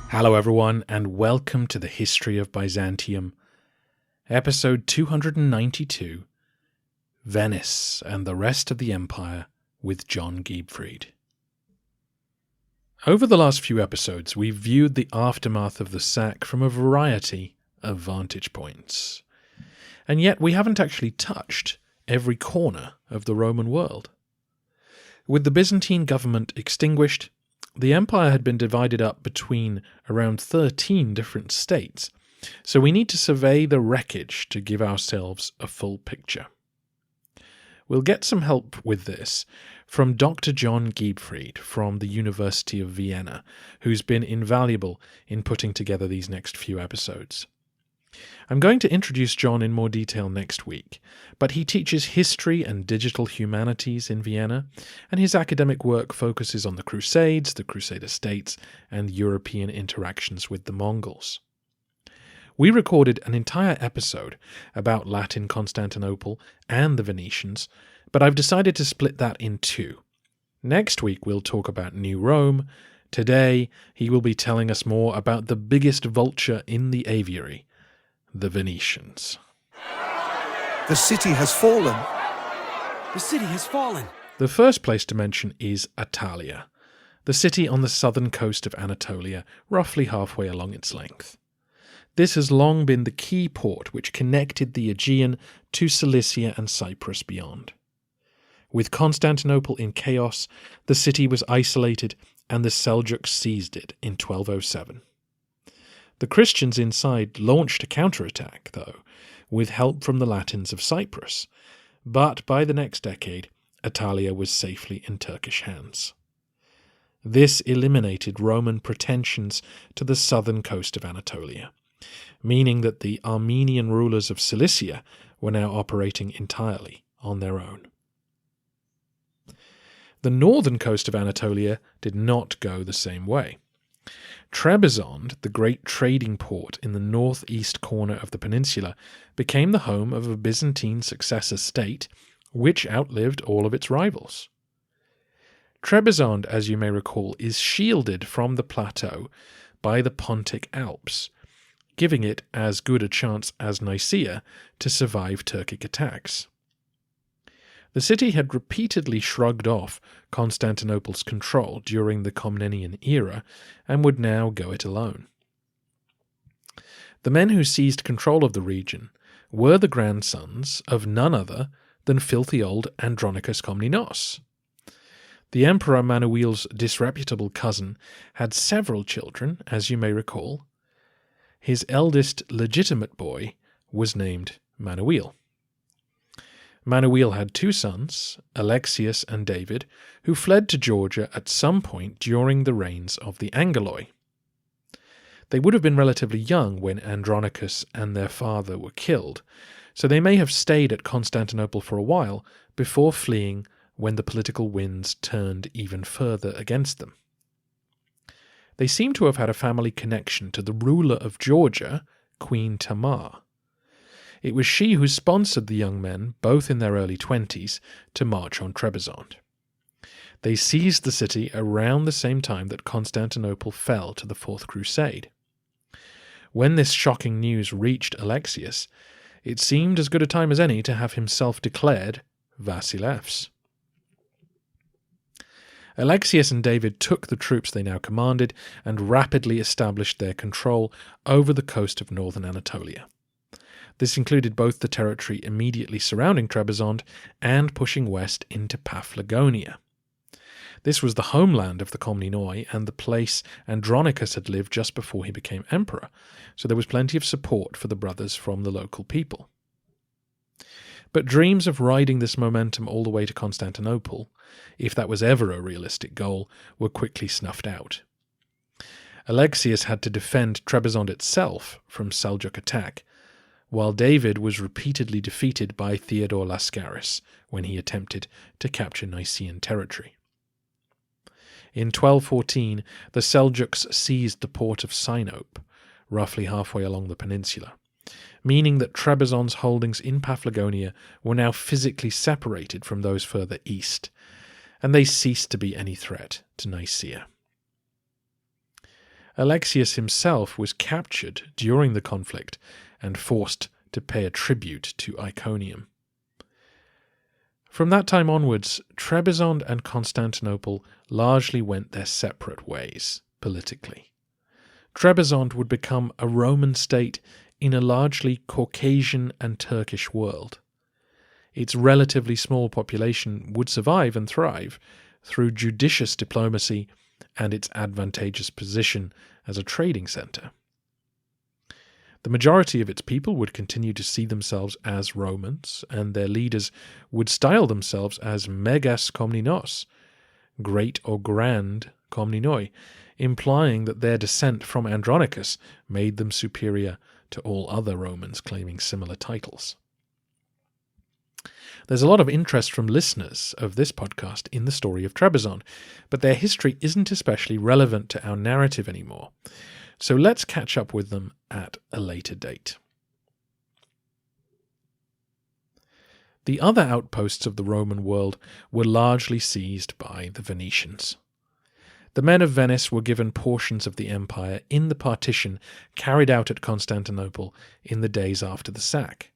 Hello everyone, and welcome to the History of Byzantium, episode 292, Venice and the Rest of the Empire with John Giebfried. Over the last few episodes, we've viewed the aftermath of the sack from a variety of vantage points, and yet we haven't actually touched every corner of the Roman world. With the Byzantine government extinguished, the empire had been divided up between around 13 different states, so we need to survey the wreckage to give ourselves a full picture. We'll get some help with this from Dr John Giebfried from the University of Vienna, who's been invaluable in putting together these next few episodes. I'm going to introduce John in more detail next week, but he teaches history and digital humanities in Vienna, and his academic work focuses on the Crusades, the Crusader states, and European interactions with the Mongols. We recorded an entire episode about Latin Constantinople and the Venetians, but I've decided to split that in two. Next week we'll talk about New Rome. Today he will be telling us more about the biggest vulture in the aviary, the Venetians. The city has fallen. The city has fallen. The first place to mention is Attalia, the city on the southern coast of Anatolia, roughly halfway along its length. This has long been the key port which connected the Aegean to Cilicia and Cyprus beyond. With Constantinople in chaos, the city was isolated and the Seljuks seized it in 1207. The Christians inside launched a counterattack, though, with help from the Latins of Cyprus, but by the next decade, Attalia was safely in Turkish hands. This eliminated Roman pretensions to the southern coast of Anatolia, meaning that the Armenian rulers of Cilicia were now operating entirely on their own. The northern coast of Anatolia did not go the same way. Trebizond, the great trading port in the northeast corner of the peninsula, became the home of a Byzantine successor state which outlived all of its rivals. Trebizond, as you may recall, is shielded from the plateau by the Pontic Alps, giving it as good a chance as Nicaea to survive Turkic attacks. The city had repeatedly shrugged off Constantinople's control during the Komnenian era and would now go it alone. The men who seized control of the region were the grandsons of none other than filthy old Andronicus Komnenos. The Emperor Manuel's disreputable cousin had several children, as you may recall. His eldest legitimate boy was named Manuel. Manuel had two sons, Alexius and David, who fled to Georgia at some point during the reigns of the Angeloi. They would have been relatively young when Andronicus and their father were killed, so they may have stayed at Constantinople for a while before fleeing when the political winds turned even further against them. They seem to have had a family connection to the ruler of Georgia, Queen Tamar. It was she who sponsored the young men, both in their early 20s, to march on Trebizond. They seized the city around the same time that Constantinople fell to the Fourth Crusade. When this shocking news reached Alexius, it seemed as good a time as any to have himself declared Vasilevs. Alexius and David took the troops they now commanded and rapidly established their control over the coast of northern Anatolia. This included both the territory immediately surrounding Trebizond and pushing west into Paphlagonia. This was the homeland of the Komnenoi and the place Andronicus had lived just before he became emperor, so there was plenty of support for the brothers from the local people. But dreams of riding this momentum all the way to Constantinople, if that was ever a realistic goal, were quickly snuffed out. Alexius had to defend Trebizond itself from Seljuk attack, while David was repeatedly defeated by Theodore Lascaris when he attempted to capture Nicaean territory. In 1214, the Seljuks seized the port of Sinope, roughly halfway along the peninsula, meaning that Trebizond's holdings in Paphlagonia were now physically separated from those further east, and they ceased to be any threat to Nicaea. Alexius himself was captured during the conflict and forced to pay a tribute to Iconium. From that time onwards, Trebizond and Constantinople largely went their separate ways politically. Trebizond would become a Roman state in a largely Caucasian and Turkish world. Its relatively small population would survive and thrive through judicious diplomacy and its advantageous position as a trading centre. The majority of its people would continue to see themselves as Romans, and their leaders would style themselves as megas komninos, great or grand komninoi, implying that their descent from Andronicus made them superior to all other Romans claiming similar titles. There's a lot of interest from listeners of this podcast in the story of Trebizond, but their history isn't especially relevant to our narrative anymore, so let's catch up with them at a later date. The other outposts of the Roman world were largely seized by the Venetians. The men of Venice were given portions of the empire in the partition carried out at Constantinople in the days after the sack.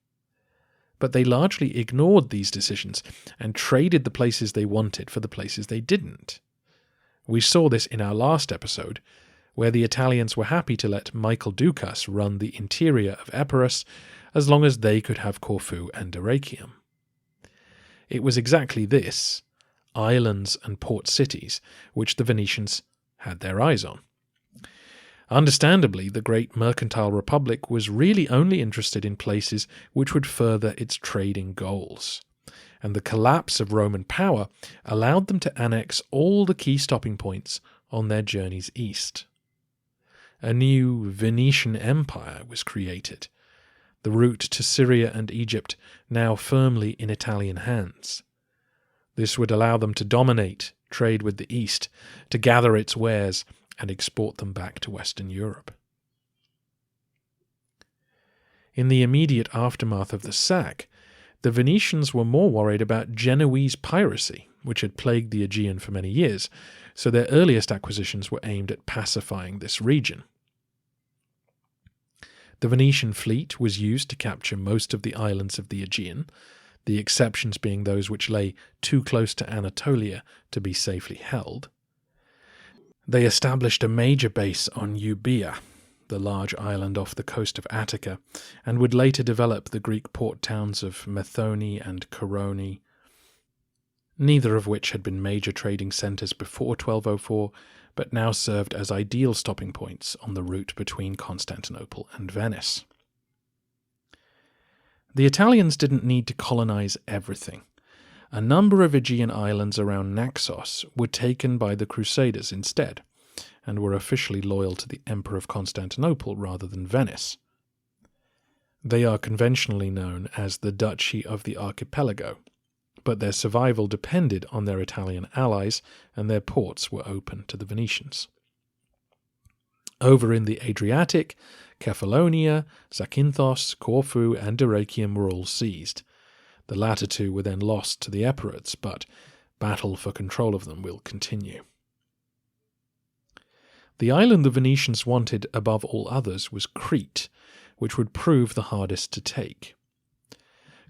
But they largely ignored these decisions and traded the places they wanted for the places they didn't. We saw this in our last episode, where the Italians were happy to let Michael Ducas run the interior of Epirus as long as they could have Corfu and Dyrrhachium. It was exactly this, islands and port cities, which the Venetians had their eyes on. Understandably, the great mercantile republic was really only interested in places which would further its trading goals, and the collapse of Roman power allowed them to annex all the key stopping points on their journeys east. A new Venetian empire was created, the route to Syria and Egypt now firmly in Italian hands. This would allow them to dominate trade with the East, to gather its wares and export them back to Western Europe. In the immediate aftermath of the sack, the Venetians were more worried about Genoese piracy, which had plagued the Aegean for many years, so their earliest acquisitions were aimed at pacifying this region. The Venetian fleet was used to capture most of the islands of the Aegean, the exceptions being those which lay too close to Anatolia to be safely held. They established a major base on Euboea, the large island off the coast of Attica, and would later develop the Greek port towns of Methone and Korone, neither of which had been major trading centres before 1204, but now served as ideal stopping points on the route between Constantinople and Venice. The Italians didn't need to colonize everything. A number of Aegean islands around Naxos were taken by the Crusaders instead, and were officially loyal to the Emperor of Constantinople rather than Venice. They are conventionally known as the Duchy of the Archipelago, but their survival depended on their Italian allies, and their ports were open to the Venetians. Over in the Adriatic, Kefalonia, Zakynthos, Corfu, and Dyrrhachium were all seized. The latter two were then lost to the Epirites, but battle for control of them will continue. The island the Venetians wanted above all others was Crete, which would prove the hardest to take.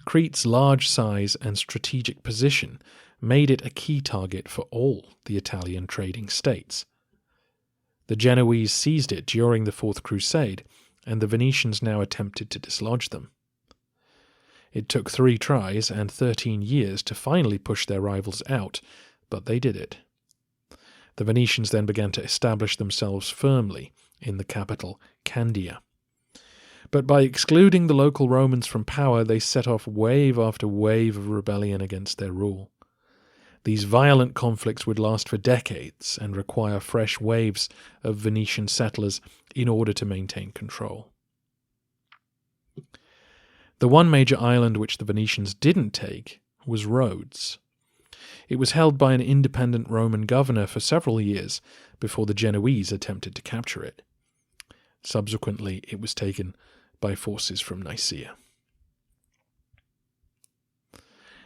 Crete's large size and strategic position made it a key target for all the Italian trading states. The Genoese seized it during the Fourth Crusade, and the Venetians now attempted to dislodge them. It took 3 tries and 13 years to finally push their rivals out, but they did it. The Venetians then began to establish themselves firmly in the capital, Candia. But by excluding the local Romans from power, they set off wave after wave of rebellion against their rule. These violent conflicts would last for decades and require fresh waves of Venetian settlers in order to maintain control. The one major island which the Venetians didn't take was Rhodes. It was held by an independent Roman governor for several years before the Genoese attempted to capture it. Subsequently, it was taken by forces from Nicaea.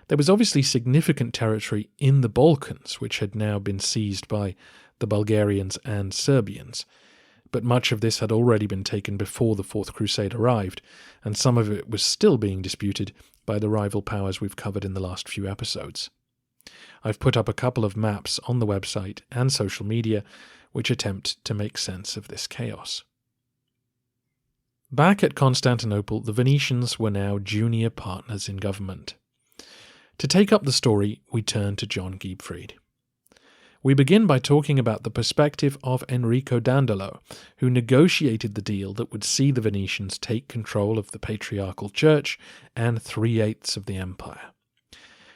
There was obviously significant territory in the Balkans, which had now been seized by the Bulgarians and Serbians, but much of this had already been taken before the Fourth Crusade arrived, and some of it was still being disputed by the rival powers we've covered in the last few episodes. I've put up a couple of maps on the website and social media which attempt to make sense of this chaos. Back at Constantinople, the Venetians were now junior partners in government. To take up the story, we turn to John Giebfried. We begin by talking about the perspective of Enrico Dandolo, who negotiated the deal that would see the Venetians take control of the Patriarchal Church and 3/8 of the empire.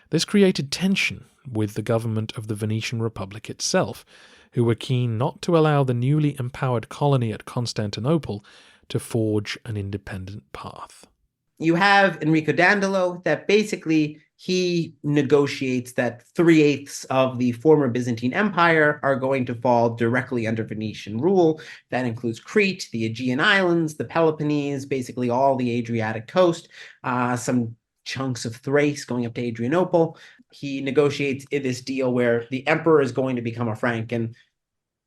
This created tension with the government of the Venetian Republic itself, who were keen not to allow the newly empowered colony at Constantinople to forge an independent path. You have Enrico Dandolo that basically he negotiates that 3/8 of the former Byzantine Empire are going to fall directly under Venetian rule. That includes Crete, the Aegean Islands, the Peloponnese, basically all the Adriatic coast, some chunks of Thrace going up to Adrianople. He negotiates this deal where the emperor is going to become a Frank, and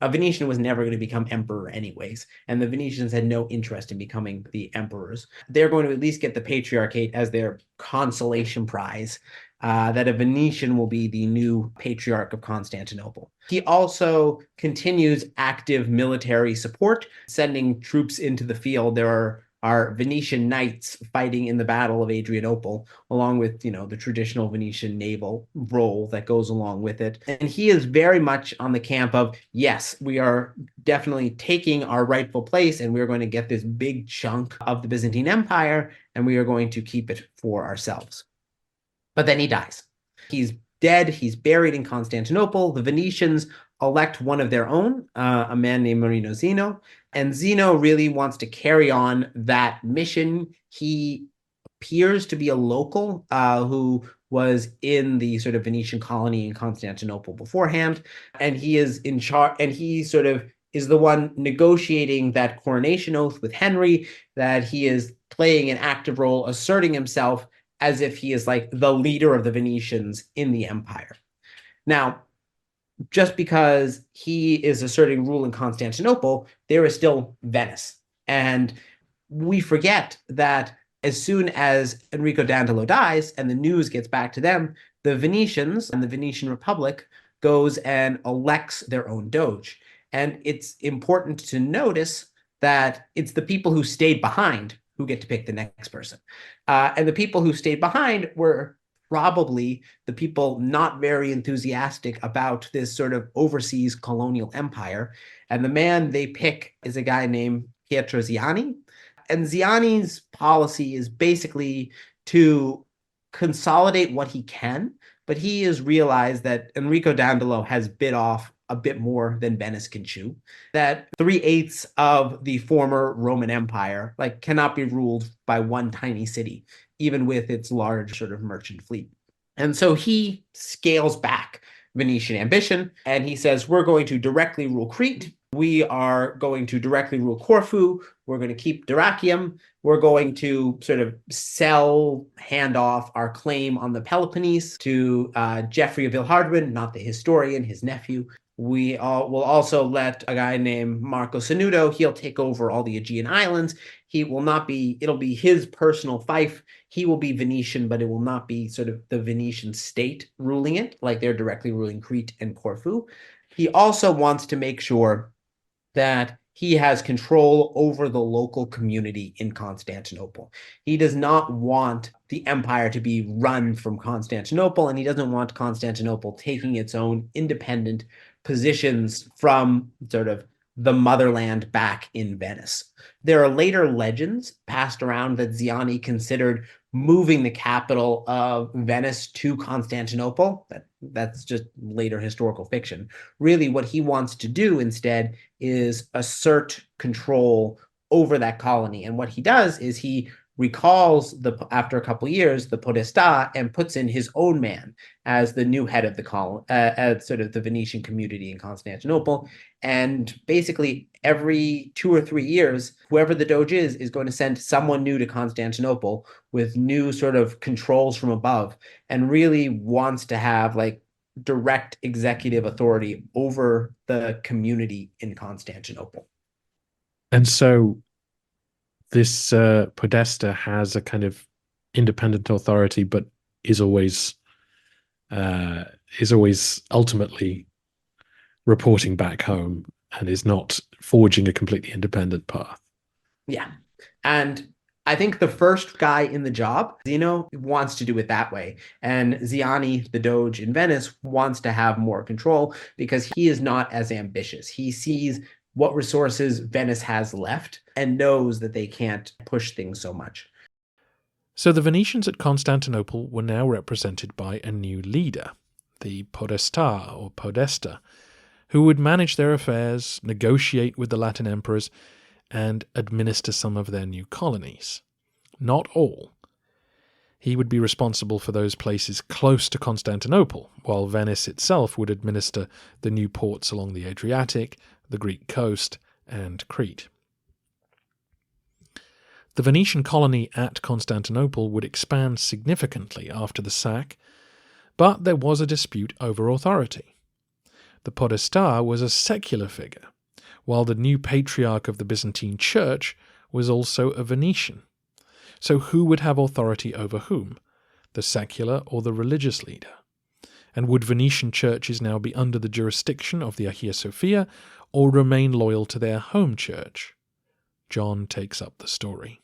a Venetian was never going to become emperor anyways, and the Venetians had no interest in becoming the emperors. They're going to at least get the Patriarchate as their consolation prize, that a Venetian will be the new Patriarch of Constantinople. He also continues active military support, sending troops into the field. There are Venetian knights fighting in the Battle of Adrianople, along with, the traditional Venetian naval role that goes along with it. And he is very much on the camp of, yes, we are definitely taking our rightful place, and we're going to get this big chunk of the Byzantine Empire, and we are going to keep it for ourselves. But then he dies. He's dead. He's buried in Constantinople. The Venetians elect one of their own, a man named Marino Zeno, and Zeno really wants to carry on that mission. He appears to be a local who was in the sort of Venetian colony in Constantinople beforehand, and he is in charge, and he sort of is the one negotiating that coronation oath with Henry, that he is playing an active role, asserting himself as if he is like the leader of the Venetians in the empire. Now, just because he is asserting rule in Constantinople, there is still Venice. And we forget that as soon as Enrico Dandolo dies and the news gets back to them, the Venetians and the Venetian Republic goes and elects their own doge. And it's important to notice that it's the people who stayed behind who get to pick the next person. And the people who stayed behind were probably the people not very enthusiastic about this sort of overseas colonial empire. And the man they pick is a guy named Pietro Ziani. And Ziani's policy is basically to consolidate what he can, but he has realized that Enrico Dandolo has bit off a bit more than Venice can chew, that 3/8 of the former Roman Empire cannot be ruled by one tiny city, even with its large sort of merchant fleet. And so he scales back Venetian ambition, and he says, we're going to directly rule Crete, we are going to directly rule Corfu, we're going to keep Dyrrhachium, we're going to sort of hand off our claim on the Peloponnese to Geoffrey of Villehardouin, not the historian, his nephew. We will also let a guy named Marco Sanudo, he'll take over all the Aegean Islands. It'll be his personal fief. He will be Venetian, but it will not be sort of the Venetian state ruling it, like they're directly ruling Crete and Corfu. He also wants to make sure that he has control over the local community in Constantinople. He does not want the empire to be run from Constantinople, and he doesn't want Constantinople taking its own independent positions from sort of the motherland back in Venice. There are later legends passed around that Ziani considered moving the capital of Venice to Constantinople. That's just later historical fiction. Really, what he wants to do instead is assert control over that colony. And what he does is he recalls after a couple of years the podestà and puts in his own man as the new head of the colony, as sort of the Venetian community in Constantinople. And basically every 2 or 3 years, whoever the Doge is going to send someone new to Constantinople with new sort of controls from above, and really wants to have like direct executive authority over the community in Constantinople. And so this podesta has a kind of independent authority, but is always ultimately reporting back home and is not forging a completely independent path. Yeah. And I think the first guy in the job, Zeno, wants to do it that way. And Ziani, the Doge in Venice, wants to have more control because he is not as ambitious. He sees what resources Venice has left and knows that they can't push things so much. So the Venetians at Constantinople were now represented by a new leader, the podesta or podesta, who would manage their affairs, negotiate with the Latin emperors, and administer some of their new colonies. Not all. He would be responsible for those places close to Constantinople, while Venice itself would administer the new ports along the Adriatic, the Greek coast, and Crete. The Venetian colony at Constantinople would expand significantly after the sack, but there was a dispute over authority. The podesta was a secular figure, while the new patriarch of the Byzantine Church was also a Venetian. So who would have authority over whom, the secular or the religious leader? And would Venetian churches now be under the jurisdiction of the Hagia Sophia, or remain loyal to their home church? John takes up the story.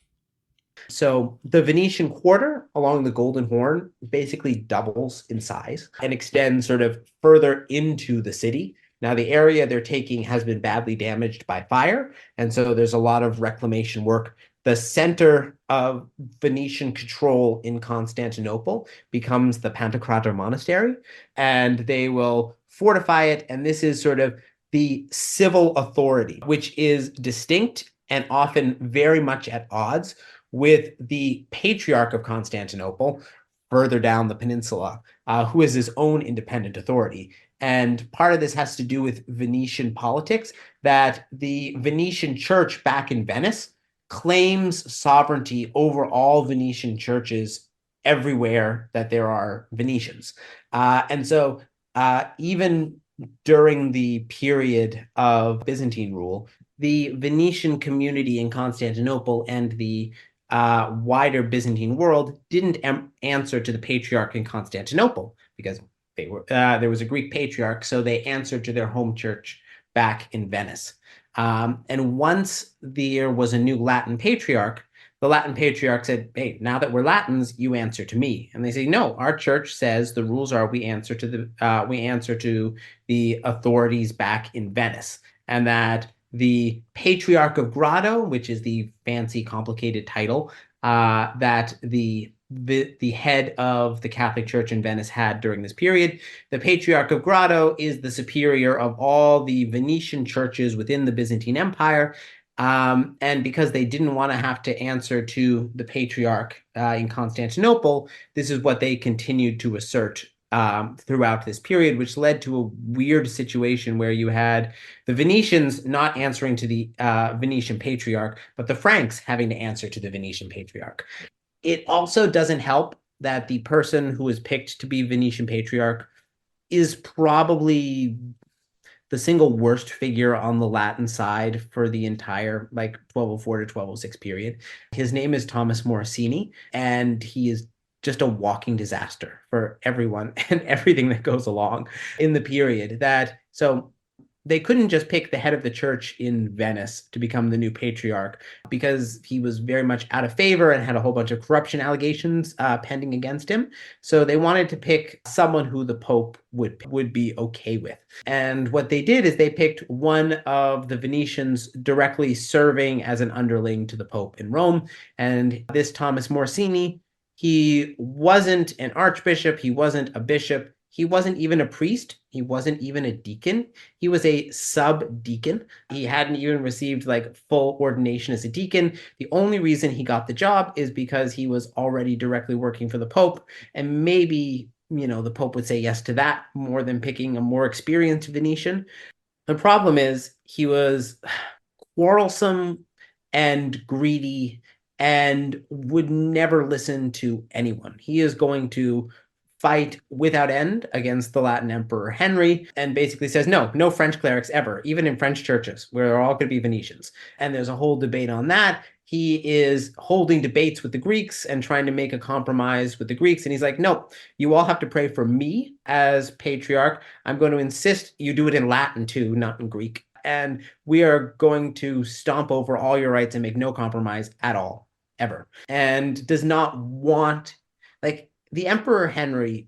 So the Venetian quarter along the Golden Horn basically doubles in size and extends sort of further into the city. Now, the area they're taking has been badly damaged by fire, and so there's a lot of reclamation work. The center of Venetian control in Constantinople becomes the Pantocrator Monastery, and they will fortify it, and this is sort of the civil authority, which is distinct and often very much at odds with the Patriarch of Constantinople further down the peninsula, who is his own independent authority. And part of this has to do with Venetian politics, that the Venetian church back in Venice claims sovereignty over all Venetian churches everywhere that there are Venetians. And so even during the period of Byzantine rule, the Venetian community in Constantinople and the wider Byzantine world didn't answer to the Patriarch in Constantinople because there was a Greek patriarch, so they answered to their home church back in Venice. And once there was a new Latin patriarch, the Latin patriarch said, "Hey, now that we're Latins, you answer to me." And they say, "No, our church says the rules are we answer to the authorities back in Venice," and that the Patriarch of Grado, which is the fancy, complicated title that the head of the Catholic Church in Venice had during this period. The Patriarch of Grado is the superior of all the Venetian churches within the Byzantine Empire. And because they didn't want to have to answer to the Patriarch in Constantinople, this is what they continued to assert throughout this period, which led to a weird situation where you had the Venetians not answering to the Venetian Patriarch, but the Franks having to answer to the Venetian Patriarch. It also doesn't help that the person who was picked to be Venetian Patriarch is probably the single worst figure on the Latin side for the entire 1204 to 1206 period. His name is Thomas Morosini, and he is just a walking disaster for everyone and everything that goes along in the period. So they couldn't just pick the head of the church in Venice to become the new patriarch because he was very much out of favor and had a whole bunch of corruption allegations pending against him. So they wanted to pick someone who the Pope would be okay with. And what they did is they picked one of the Venetians directly serving as an underling to the Pope in Rome. And this Thomas Morosini, he wasn't an archbishop, he wasn't a bishop, He wasn't even a priest. He wasn't even a deacon. He was a sub-deacon. He hadn't even received like full ordination as a deacon. The only reason he got the job is because he was already directly working for the Pope. And maybe, the Pope would say yes to that more than picking a more experienced Venetian. The problem is he was quarrelsome and greedy and would never listen to anyone. He is going to fight without end against the Latin Emperor Henry and basically says, no French clerics ever, even in French churches, where they're all going to be Venetians. And there's a whole debate on that. He is holding debates with the Greeks and trying to make a compromise with the Greeks. And he's like, no, you all have to pray for me as patriarch. I'm going to insist you do it in Latin too, not in Greek. And we are going to stomp over all your rights and make no compromise at all, ever. And does not want, like, the Emperor Henry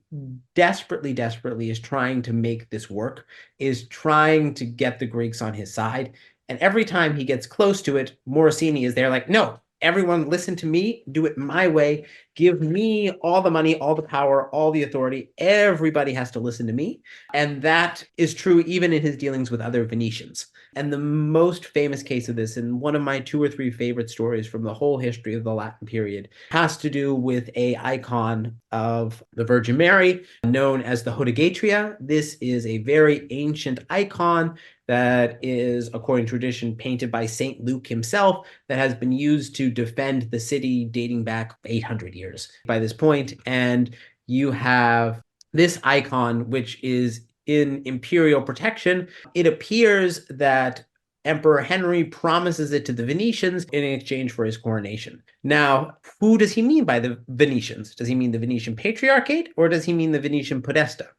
desperately is trying to make this work, is trying to get the Greeks on his side. And every time he gets close to it, Morosini is there like, no, everyone listen to me, do it my way, give me all the money, all the power, all the authority. Everybody has to listen to me. And that is true even in his dealings with other Venetians. And the most famous case of this, and one of my 2 or 3 favorite stories from the whole history of the Latin period, has to do with an icon of the Virgin Mary known as the Hodegatria. This is a very ancient icon that is, according to tradition, painted by St. Luke himself, that has been used to defend the city dating back 800 years by this point. And you have this icon, which is in imperial protection. It appears that Emperor Henry promises it to the Venetians in exchange for his coronation. Now, who does he mean by the Venetians? Does he mean the Venetian Patriarchate, or does he mean the Venetian Podesta?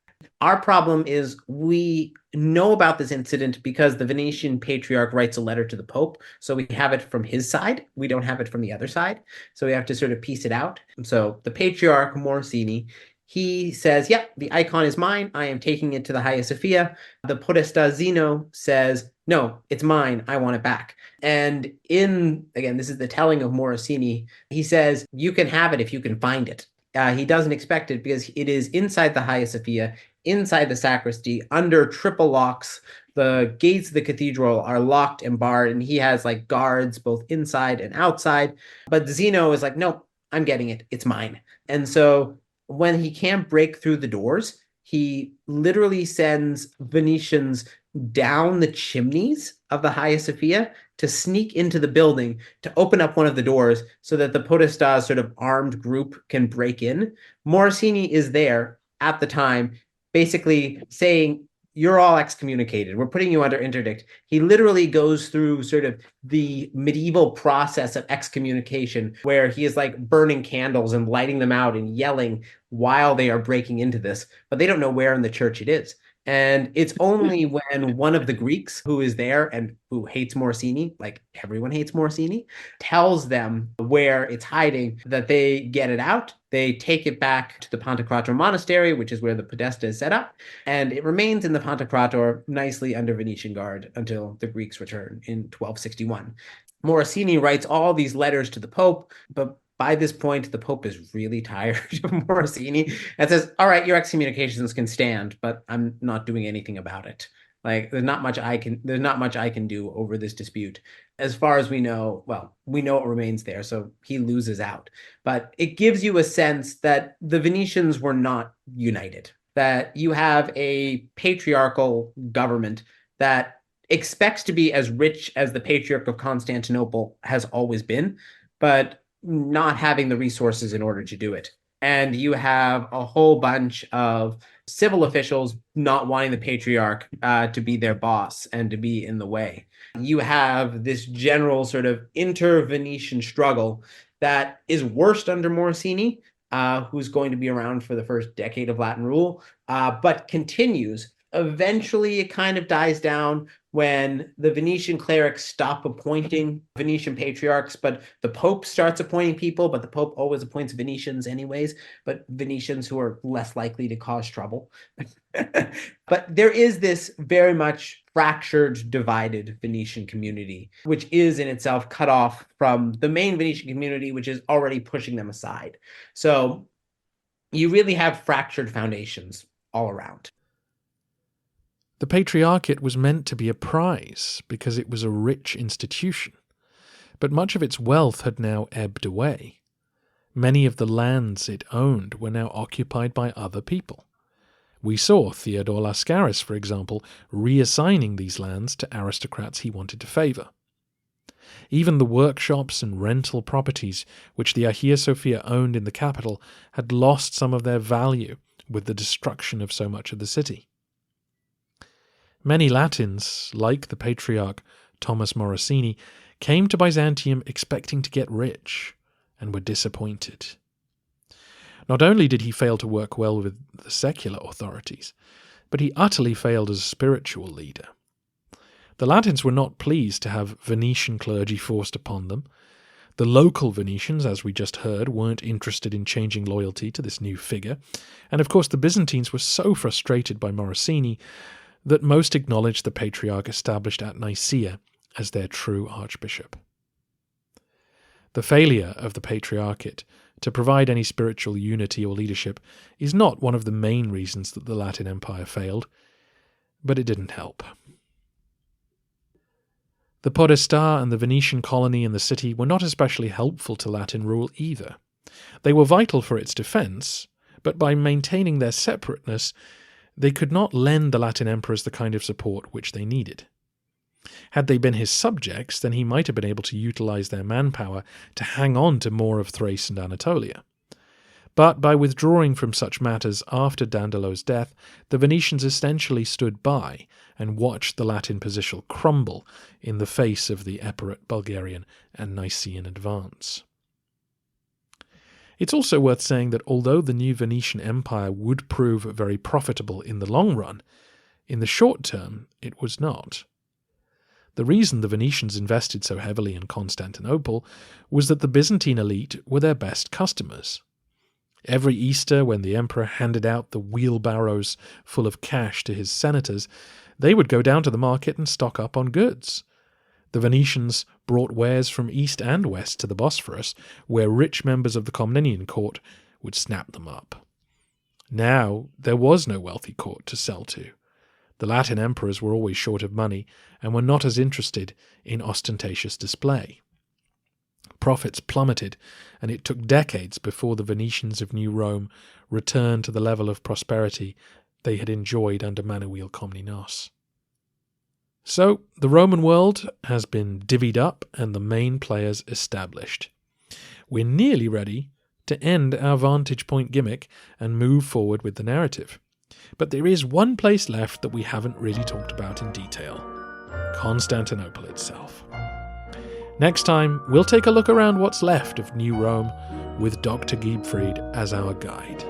Our problem is we know about this incident because the Venetian Patriarch writes a letter to the Pope. So we have it from his side. We don't have it from the other side. So we have to sort of piece it out. So the Patriarch, Morosini, he says, yeah, the icon is mine. I am taking it to the Hagia Sophia. The Podesta Zeno says, no, it's mine. I want it back. And again, this is the telling of Morosini. He says, you can have it if you can find it. He doesn't expect it because it is inside the Hagia Sophia, inside the sacristy, under triple locks. The gates of the cathedral are locked and barred, and he has like guards both inside and outside. But Zeno is like, no, I'm getting it. It's mine. And so when he can't break through the doors, he literally sends Venetians down the chimneys of the Hagia Sophia to sneak into the building to open up one of the doors so that the Podesta's sort of armed group can break in. Morosini is there at the time, basically saying, you're all excommunicated. We're putting you under interdict. He literally goes through sort of the medieval process of excommunication where he is like burning candles and lighting them out and yelling while they are breaking into this, but they don't know where in the church it is. And it's only when one of the Greeks who is there and who hates Morosini, like everyone hates Morosini, tells them where it's hiding that they get it out. They take it back to the Pantocrator Monastery, which is where the Podesta is set up, and it remains in the Pantocrator nicely under Venetian guard until the Greeks return in 1261. Morosini writes all these letters to the Pope, but by this point, the Pope is really tired of Morosini and says, all right, your excommunications can stand, but I'm not doing anything about it. Like, there's not much I can do over this dispute. As far as we know, well, we know it remains there, so he loses out. But it gives you a sense that the Venetians were not united, that you have a patriarchal government that expects to be as rich as the Patriarch of Constantinople has always been, but not having the resources in order to do it. And you have a whole bunch of civil officials not wanting the patriarch to be their boss and to be in the way. You have this general sort of inter-Venetian struggle that is worst under Morosini, who's going to be around for the first decade of Latin rule, but continues. Eventually, it kind of dies down when the Venetian clerics stop appointing Venetian patriarchs, but the Pope starts appointing people, but the Pope always appoints Venetians anyways, but Venetians who are less likely to cause trouble. But there is this very much fractured, divided Venetian community, which is in itself cut off from the main Venetian community, which is already pushing them aside. So you really have fractured foundations. all around. The Patriarchate was meant to be a prize because it was a rich institution, but much of its wealth had now ebbed away. Many of the lands it owned were now occupied by other people. We saw Theodore Lascaris, for example, reassigning these lands to aristocrats he wanted to favour. Even the workshops and rental properties which the Hagia Sophia owned in the capital had lost some of their value with the destruction of so much of the city. Many Latins, like the Patriarch Thomas Morosini, came to Byzantium expecting to get rich, and were disappointed. Not only did he fail to work well with the secular authorities, but he utterly failed as a spiritual leader. The Latins were not pleased to have Venetian clergy forced upon them. The local Venetians, as we just heard, weren't interested in changing loyalty to this new figure, and of course the Byzantines were so frustrated by Morosini that most acknowledged the Patriarch established at Nicaea as their true archbishop. The failure of the Patriarchate to provide any spiritual unity or leadership is not one of the main reasons that the Latin Empire failed, but it didn't help. The Podestà and the Venetian colony in the city were not especially helpful to Latin rule either. They were vital for its defence, but by maintaining their separateness, they could not lend the Latin emperors the kind of support which they needed. Had they been his subjects, then he might have been able to utilize their manpower to hang on to more of Thrace and Anatolia. But by withdrawing from such matters after Dandolo's death, the Venetians essentially stood by and watched the Latin position crumble in the face of the Epirot Bulgarian and Nicaean advance. It's also worth saying that although the new Venetian Empire would prove very profitable in the long run, in the short term it was not. The reason the Venetians invested so heavily in Constantinople was that the Byzantine elite were their best customers. Every Easter, when the emperor handed out the wheelbarrows full of cash to his senators, they would go down to the market and stock up on goods. The Venetians brought wares from east and west to the Bosphorus, where rich members of the Komnenian court would snap them up. Now there was no wealthy court to sell to. The Latin emperors were always short of money and were not as interested in ostentatious display. Profits plummeted, and it took decades before the Venetians of New Rome returned to the level of prosperity they had enjoyed under Manuel Komnenos. So, the Roman world has been divvied up and the main players established. We're nearly ready to end our vantage point gimmick and move forward with the narrative. But there is one place left that we haven't really talked about in detail: Constantinople itself. Next time, we'll take a look around what's left of New Rome with Dr. Giebfried as our guide.